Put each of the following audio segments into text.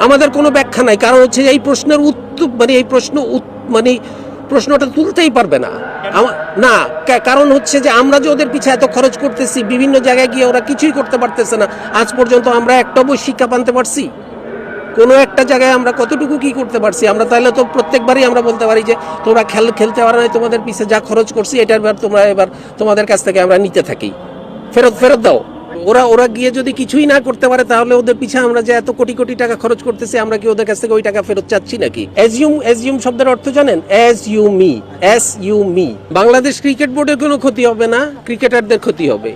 আমাদের কোনো ব্যাখ্যা নাই, কারণ হচ্ছে এই প্রশ্নের উত্তর প্রশ্নটা তুলতেই পারবে না। না, কারণ হচ্ছে যে আমরা যে ওদের পিছিয়ে এত খরচ করতেছি, বিভিন্ন জায়গায় গিয়ে ওরা কিছুই করতে পারতেছে না। আজ পর্যন্ত আমরা একটা বই শিক্ষা আনতে পারছি? কোনো একটা জায়গায় আমরা কতটুকু কি করতে পারছি? আমরা তাহলে তো প্রত্যেকবারই আমরা বলতে পারি যে তোমরা খেলতে পারো না, তোমাদের পিছিয়ে যা খরচ করছি এটার এবার তোমাদের কাছ থেকে আমরা নিতে থাকি, ফেরত দাও। ওরা গিয়ে যদি কিছুই না করতে পারে, তাহলে ওদের পিছনে আমরা যে এত কোটি কোটি টাকা খরচ করতেছি, আমরা কি ওদের কাছ থেকে ওই টাকা ফেরত চাচ্ছি নাকি? অ্যাজিউম শব্দের অর্থ জানেন? অ্যাজিউমি। বাংলাদেশ ক্রিকেট বোর্ডের কোনো ক্ষতি হবে না, ক্রিকেটারদের ক্ষতি হবে।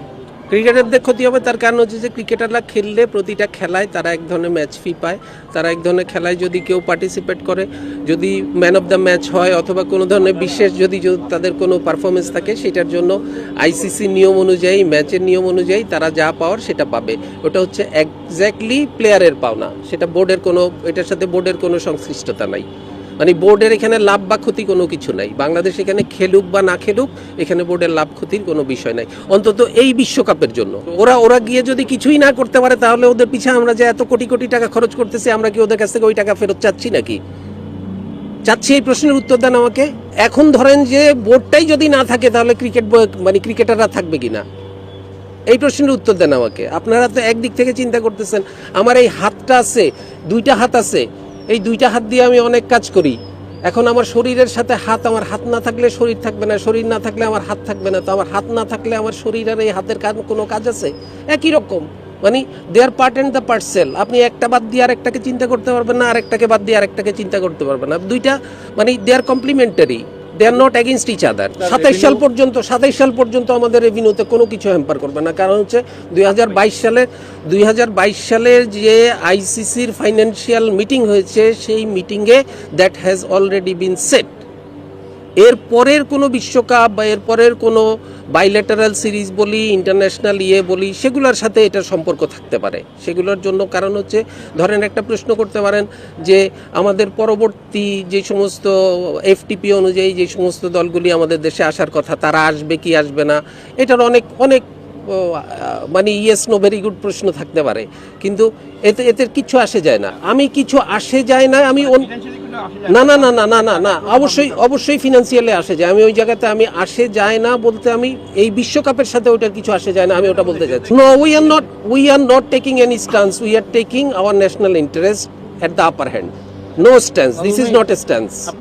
তার কারণ হচ্ছে যে ক্রিকেটাররা খেললে প্রতিটা খেলায় তারা এক ধরনের ম্যাচ ফি পায়। তারা এক ধরনের খেলায় যদি কেউ পার্টিসিপেট করে, যদি ম্যান অফ দ্য ম্যাচ হয় অথবা কোনো ধরনের বিশেষ যদি তাদের কোনো পারফরমেন্স থাকে, সেটার জন্য আইসিসি নিয়ম অনুযায়ী, ম্যাচের নিয়ম অনুযায়ী তারা যা পাওয়ার সেটা পাবে। ওটা হচ্ছে এক্স্যাক্টলি প্লেয়ারের পাওনা, সেটা এটার সাথে বোর্ডের কোনো সংশ্লিষ্টতা নাই। মানে বোর্ডের এখানে লাভ বা ক্ষতি কোনো কিছু নাই। বাংলাদেশ এখানে খেলুক বা না খেলুক, এখানে বোর্ডের লাভ ক্ষতির কোনো বিষয় নাই, অন্তত এই বিশ্বকাপের জন্য। ওরা গিয়ে যদি কিছুই না করতে পারে, তাহলে ওদের পিছনে আমরা যে এত কোটি কোটি টাকা খরচ করতেছি, আমরা কি ওদের কাছ থেকে ওই টাকা ফেরত চাচ্ছি নাকি? চাচ্ছি? এই প্রশ্নের উত্তর দেন আমাকে। এখন ধরেন যে বোর্ডটাই যদি না থাকে, তাহলে ক্রিকেটাররা থাকবে কিনা? এই প্রশ্নের উত্তর দেন আমাকে। আপনারা তো একদিক থেকে চিন্তা করতেছেন, আমার এই হাতটা আছে, দুইটা হাত আছে, এই দুইটা হাত দিয়ে আমি অনেক কাজ করি। এখন আমার শরীরের সাথে আমার হাত না থাকলে শরীর থাকবে না, শরীর না থাকলে আমার হাত থাকবে না। তো আমার হাত না থাকলে আমার শরীর আর এই হাতের কোনো কাজ আছে? একই রকম, দে আর পার্ট অ্যান্ড দ্য পার্সেল। আপনি একটা বাদ দিয়ে আরেকটাকে চিন্তা করতে পারবেন না, আরেকটাকে বাদ দিয়ে আরেকটাকে চিন্তা করতে পারবেন না। দুইটা they are complementary, they are not against each other. 27 সাল পর্যন্ত আমাদের রেভিনিউতে কোনো কিছু হ্যাম্পার করবে না। কারণ হচ্ছে 2022 সালের যে আইসিসির ফাইন্যান্সিয়াল মিটিং হয়েছে, সেই মিটিংয়ে that has already been set. এর পরের কোনো বিশ্বকাপ বা এর পরের কোনো বাইল্যাটারাল সিরিজ বলি, ইন্টারন্যাশনাল বলি, সেগুলোর সাথে এটার সম্পর্ক থাকতে পারে। সেগুলোর জন্য কারণ হচ্ছে, ধরেন একটা প্রশ্ন করতে পারেন যে আমাদের পরবর্তী যে সমস্ত এফটিপি অনুযায়ী যে সমস্ত দলগুলি আমাদের দেশে আসার কথা, তারা আসবে কি আসবে না, এটার অনেক ইয়েস নো ভেরি গুড প্রশ্ন থাকতে পারে। কিন্তু এতে কিছু আসে যায় না। আমি অবশ্যই ফিনান্সিয়ালি আসে যায়। আমি ওই জায়গাতে আসে যায় না বলতে, আমি এই বিশ্বকাপের সাথে ওটার কিছু আসে যায় না, আমি ওটা বলতে চাচ্ছি। No, we are not taking any stance, we are taking our national interest at the upper hand. No stance, this is not a stance.